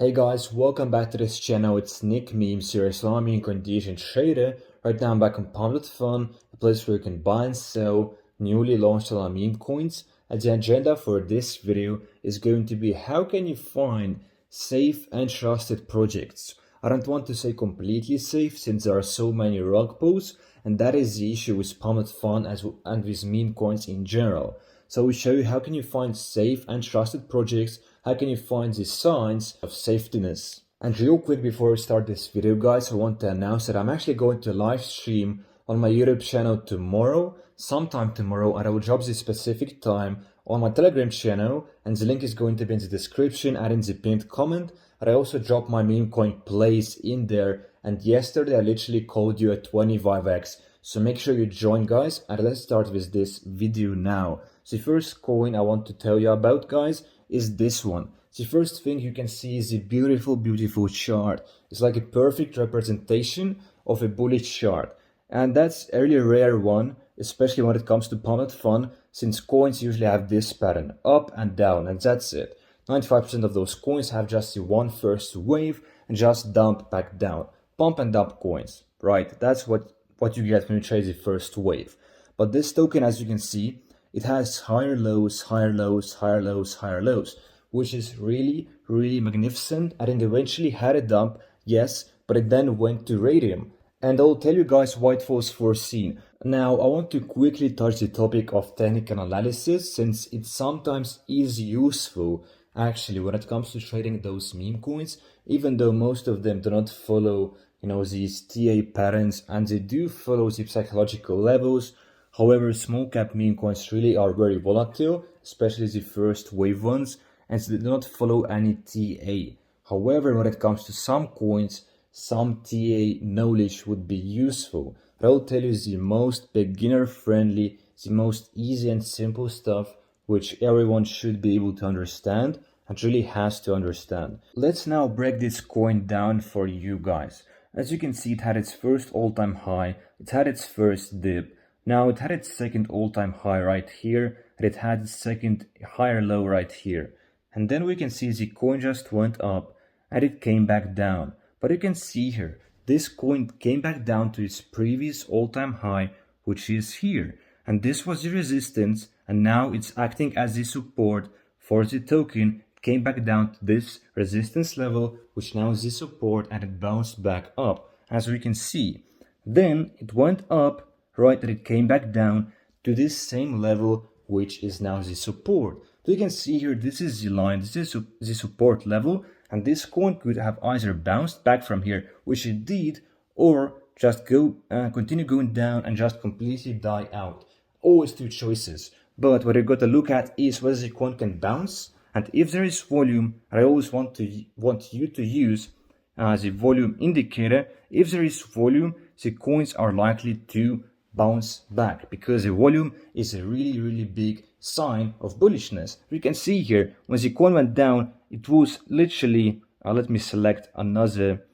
Hey guys, welcome back to this channel. It's Nick Memes, your Islamic condition trader. Right now I'm back on Pump.FUN, a place where you can buy and sell newly launched meme coins. And the agenda for this video is going to be how can you find safe and trusted projects. I don't want to say completely safe since there are so many rug pulls, and that is the issue with Pump.FUN and with meme coins in general. So we show you how can you find safe and trusted projects, how can you find the signs of safetiness. And real quick before we start this video guys, I want to announce that I'm actually going to live stream on my YouTube channel tomorrow, sometime tomorrow, and I will drop the specific time on my Telegram channel, and the link is going to be in the description and in the pinned comment. And I also dropped my meme coin plays in there, and yesterday I literally called you at 25x. So make sure you join guys, and let's start with this video now. The first coin I want to tell you about guys is this one. The first thing you can see is the beautiful chart. It's like a perfect representation of a bullish chart, and that's a really rare one, especially when it comes to Pump.FUN, since coins usually have this pattern, up and down, and that's it. 95% of those coins have just the one first wave and just dump back down. Pump and dump coins, right? That's what you get when you trade the first wave. But this token, as you can see, it has higher lows, higher lows, higher lows, higher lows, which is really magnificent. And it eventually had a dump, yes, but it then went to radium. And I'll tell you guys why it was foreseen. Now, I want to quickly touch the topic of technical analysis, since it sometimes is useful actually when it comes to trading those meme coins, even though most of them do not follow, these TA patterns, and they do follow the psychological levels. However, small cap meme coins really are very volatile, especially the first wave ones, and they do not follow any TA. However, when it comes to some coins, some TA knowledge would be useful. But I'll tell you the most beginner friendly, the most easy and simple stuff which everyone should be able to understand and really has to understand. Let's now break this coin down for you guys. As you can see, it had its first all-time high, it had its first dip. Now it had its second all-time high right here, and it had its second higher low right here. And then we can see the coin just went up and it came back down. But you can see here, this coin came back down to its previous all-time high, which is here. And this was the resistance, and now it's acting as the support for the token. It came back down to this resistance level, which now is the support, and it bounced back up, as we can see. Then it went up, right, and it came back down to this same level, which is now the support. So you can see here, this is the line, this is the support level, and this coin could have either bounced back from here, which it did, or just continue going down and just completely die out. Always two choices. But what you got to look at is whether the coin can bounce, and if there is volume, I always want you to use the volume indicator. If there is volume, the coins are likely to bounce back, because the volume is a really big sign of bullishness. You can see here, when the coin went down, it was literally, let me select another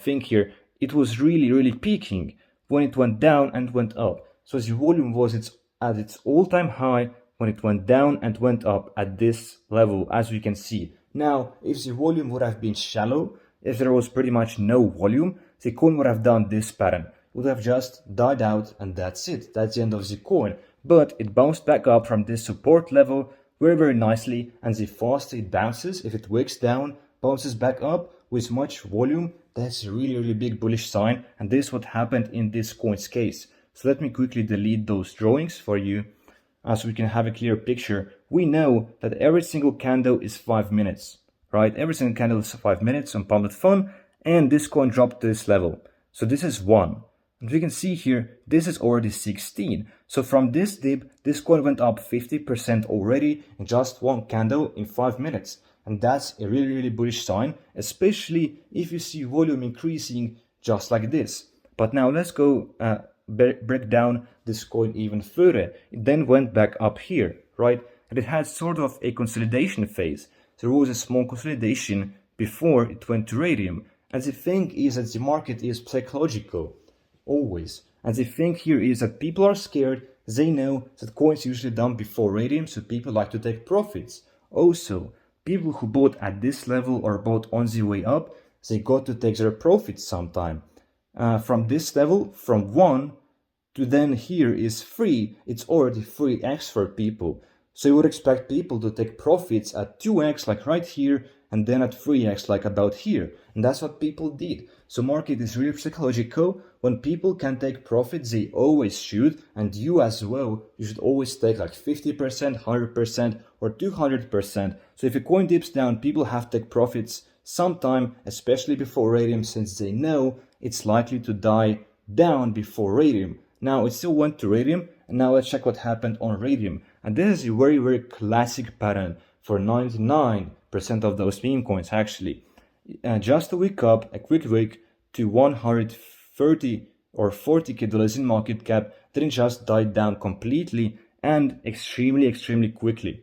thing here, it was really peaking when it went down and went up. So the volume was at its all-time high when it went down and went up at this level, as we can see. Now, if the volume would have been shallow, if there was pretty much no volume, the coin would have done this pattern. Would have just died out, and that's it. That's the end of the coin. But it bounced back up from this support level very nicely, and the faster it bounces, if it wicks down, bounces back up with much volume, that's a really big bullish sign, and this is what happened in this coin's case. So let me quickly delete those drawings for you, so we can have a clear picture. We know that every single candle is 5 minutes, right? Every single candle is 5 minutes on Pump.FUN, and this coin dropped to this level. So this is 1. And we can see here, this is already 16. So from this dip, this coin went up 50% already in just one candle in 5 minutes. And that's a really bullish sign, especially if you see volume increasing just like this. But now let's go break down this coin even further. It then went back up here, right? And it had sort of a consolidation phase. There was a small consolidation before it went to radium. And the thing is that the market is psychological. Always. And the thing here is that people are scared. They know that coins usually dump before radium, so people like to take profits. Also, people who bought at this level or bought on the way up, they got to take their profits sometime. From this level, from 1 to then here is 3, it's already 3x for people. So you would expect people to take profits at 2x like right here, and then at 3x like about here. And that's what people did. So market is really psychological. When people can take profits, they always should. And you as well, you should always take like 50%, 100%, or 200%. So if a coin dips down, people have to take profits sometime, especially before radium, since they know it's likely to die down before radium. Now it still went to radium, and now let's check what happened on radium. And this is a very, very classic pattern for 99% of those meme coins actually. Just a week up, a quick week to 130 or 40k dollars in market cap, then it just died down completely and extremely quickly.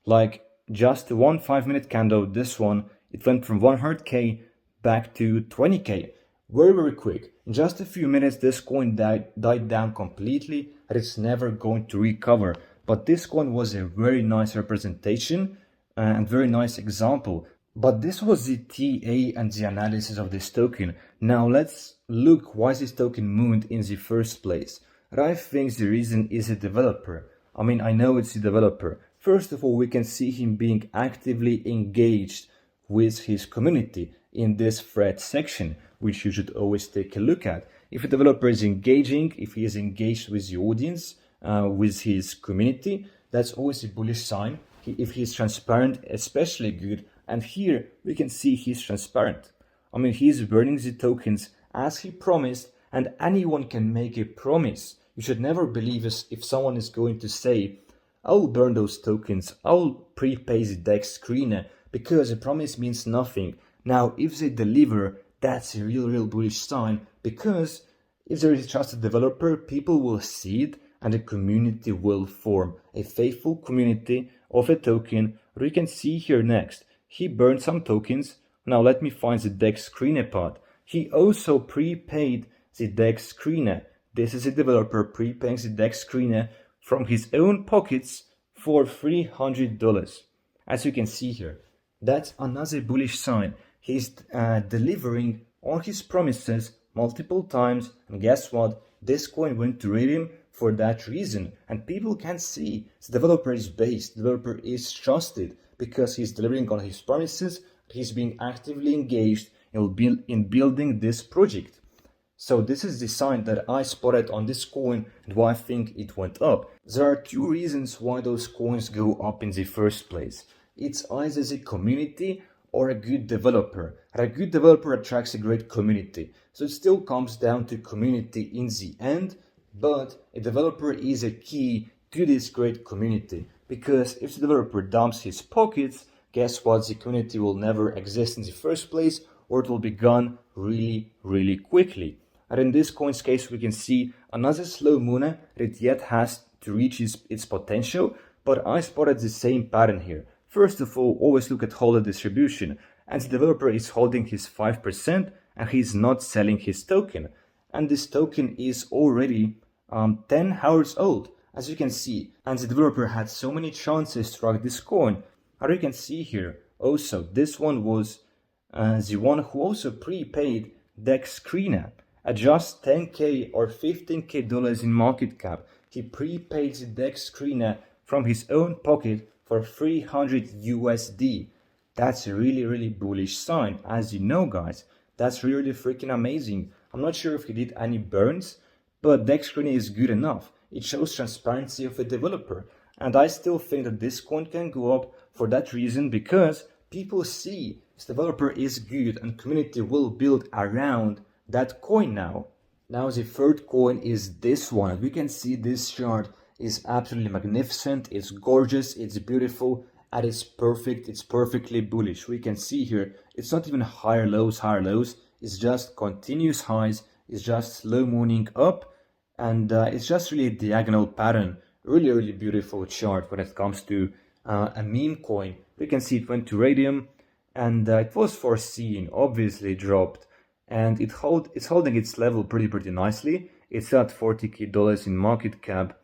Like just one 5-minute candle, this one, it went from 100k back to 20k. Very quick. In just a few minutes, this coin died down completely, and it's never going to recover. But this coin was a very nice representation and very nice example. But this was the TA and the analysis of this token. Now let's look why this token mooned in the first place. And I think the reason is the developer. I mean, I know it's the developer. First of all, we can see him being actively engaged with his community in this thread section, which you should always take a look at. If a developer is engaging, if he is engaged with the audience, with his community, that's always a bullish sign. If he's transparent, especially good. And here we can see he's transparent. I mean, he's burning the tokens as he promised, and anyone can make a promise. You should never believe us if someone is going to say, I'll burn those tokens, I'll prepay the DEX screener, because a promise means nothing. Now, if they deliver, that's a real bullish sign, because if there is a trusted developer, people will see it and a community will form, a faithful community of a token. We can see here next, he burned some tokens. Now let me find the DEX screener part. He also prepaid the DEX screener. This is a developer prepaying the DEX screener from his own pockets for $300. As you can see here, that's another bullish sign. He's delivering on his promises multiple times, and guess what? This coin went to radium for that reason. And people can see the developer is based, the developer is trusted because he's delivering on his promises. He's being actively engaged in building this project. So this is the sign that I spotted on this coin and why I think it went up. There are two reasons why those coins go up in the first place. It's either the community or a good developer. And a good developer attracts a great community. So it still comes down to community in the end, but a developer is a key to this great community. Because if the developer dumps his pockets, guess what? The community will never exist in the first place, or it will be gone really quickly. And in this coin's case, we can see another slow mooner that yet has to reach its potential, but I spotted the same pattern here. First of all, always look at holder distribution, and the developer is holding his 5% and he's not selling his token. And this token is already 10 hours old, as you can see, and the developer had so many chances to rock this coin. As you can see here, also, this one was the one who also prepaid DEX screener at just 10k or 15k dollars in market cap. He prepaid the DEX screener from his own pocket for 300 USD. That's a really bullish sign. As you know, guys, that's really freaking amazing. I'm not sure if he did any burns, but DEX screener is good enough. It shows transparency of a developer. And I still think that this coin can go up for that reason, because people see this developer is good and community will build around that coin now. Now the third coin is this one. We can see this chart is absolutely magnificent. It's gorgeous, it's beautiful, and it's perfect. It's perfectly bullish. We can see here, it's not even higher lows. It's just continuous highs. It's just slow mooning up, and it's just really a diagonal pattern. Really beautiful chart when it comes to a meme coin. We can see it went to radium, and it was foreseen, obviously dropped, and it's holding its level pretty nicely. It's at $40k in market cap,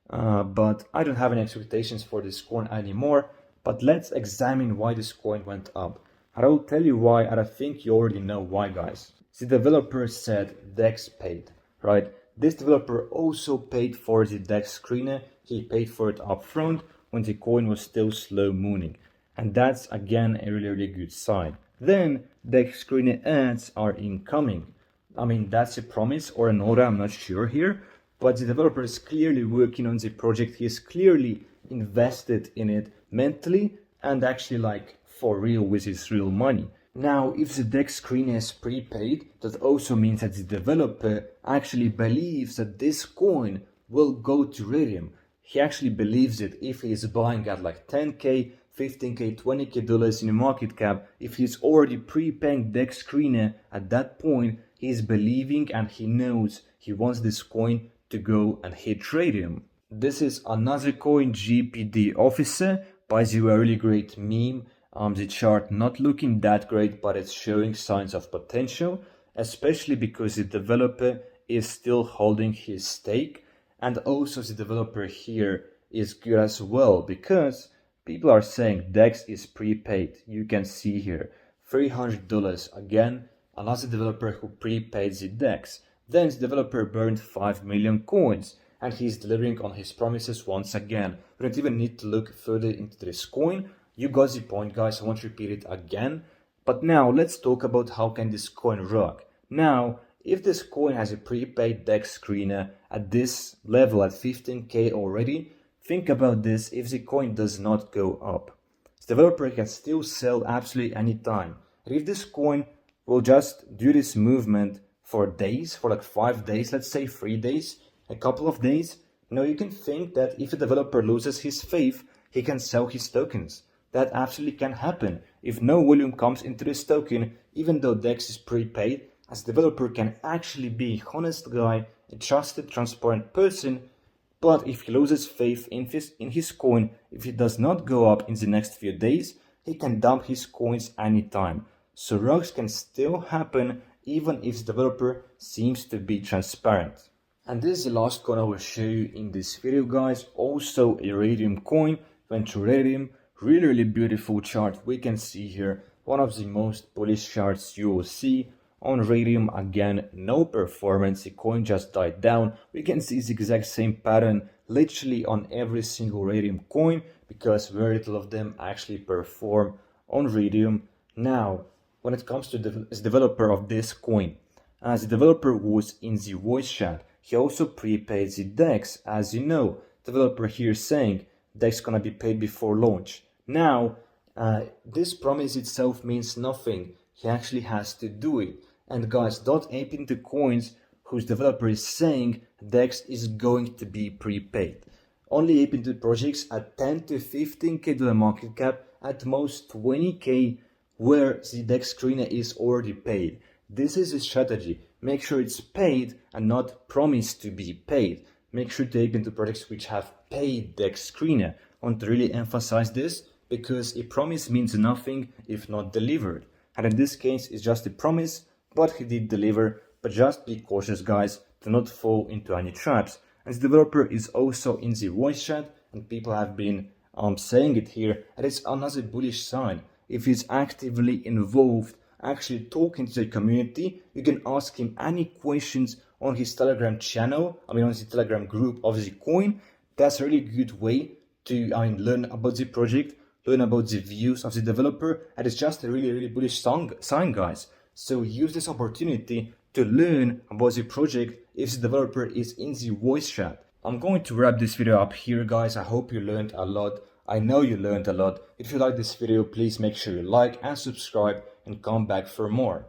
but I don't have any expectations for this coin anymore. But let's examine why this coin went up. And I will tell you why, and I think you already know why, guys. The developer said DEX paid, right? This developer also paid for the DEX screener. He paid for it upfront when the coin was still slow mooning. And that's again a really good sign. Then DEX screener ads are incoming. I mean, that's a promise or an order, I'm not sure here. But the developer is clearly working on the project. He is clearly invested in it mentally and actually like for real with his real money. Now, if the DEX screen is prepaid, that also means that the developer actually believes that this coin will go to Radium. He actually believes it if he is buying at like 10k, 15k, 20k dollars in a market cap. If he's already prepaying DEX screener at that point, he's believing and he knows he wants this coin to go and hit Radium. This is another coin, GPD Officer. By the way, a really great meme. The chart not looking that great, but it's showing signs of potential, especially because the developer is still holding his stake. And also the developer here is good as well, because people are saying DEX is prepaid. You can see here, $300. Again, another developer who prepaid the DEX. Then the developer burned 5 million coins. And he's delivering on his promises once again. We don't even need to look further into this coin. You got the point, guys. I won't repeat it again. But now let's talk about how can this coin rock. Now, if this coin has a prepaid DEX screener at this level at 15k already, think about this if the coin does not go up. The developer can still sell absolutely any time. And if this coin will just do this movement for days, for like 5 days, let's say 3 days, a couple of days, you can think that if a developer loses his faith, he can sell his tokens. That absolutely can happen. If no volume comes into this token, even though DEX is prepaid, as a developer can actually be a honest guy, a trusted, transparent person, but if he loses faith in his coin, if it does not go up in the next few days, he can dump his coins anytime. So rocks can still happen even if the developer seems to be transparent. And this is the last coin I will show you in this video, guys. Also a Radium coin, went to Radium. Really beautiful chart. We can see here one of the most bullish charts you will see on Radium. Again, no performance. The coin just died down. We can see the exact same pattern literally on every single Radium coin because very little of them actually perform on Radium. Now, when it comes to the developer of this coin, as the developer was in the voice chat, he also prepaid the DEX. As you know, developer here saying DEX gonna be paid before launch. Now, this promise itself means nothing. He actually has to do it. And guys, don't ape into coins whose developer is saying DEX is going to be prepaid. Only ape into projects at 10 to 15k dollar market cap, at most 20k, where the DEX screener is already paid. This is a strategy. Make sure it's paid and not promised to be paid. Make sure to ape into projects which have paid DEX screener. I want to really emphasize this because a promise means nothing if not delivered. And in this case, it's just a promise, but he did deliver. But just be cautious, guys, to not fall into any traps. And the developer is also in the voice chat, and people have been saying it here, and it's another bullish sign. If he's actively involved, actually talking to the community, you can ask him any questions on his Telegram channel, on the Telegram group of the coin. That's a really good way to learn about the project, learn about the views of the developer, and it's just a really bullish sign, guys. So use this opportunity to learn about the project if the developer is in the voice chat. I'm going to wrap this video up here, guys. I hope you learned a lot. I know you learned a lot. If you like this video, please make sure you like and subscribe and come back for more.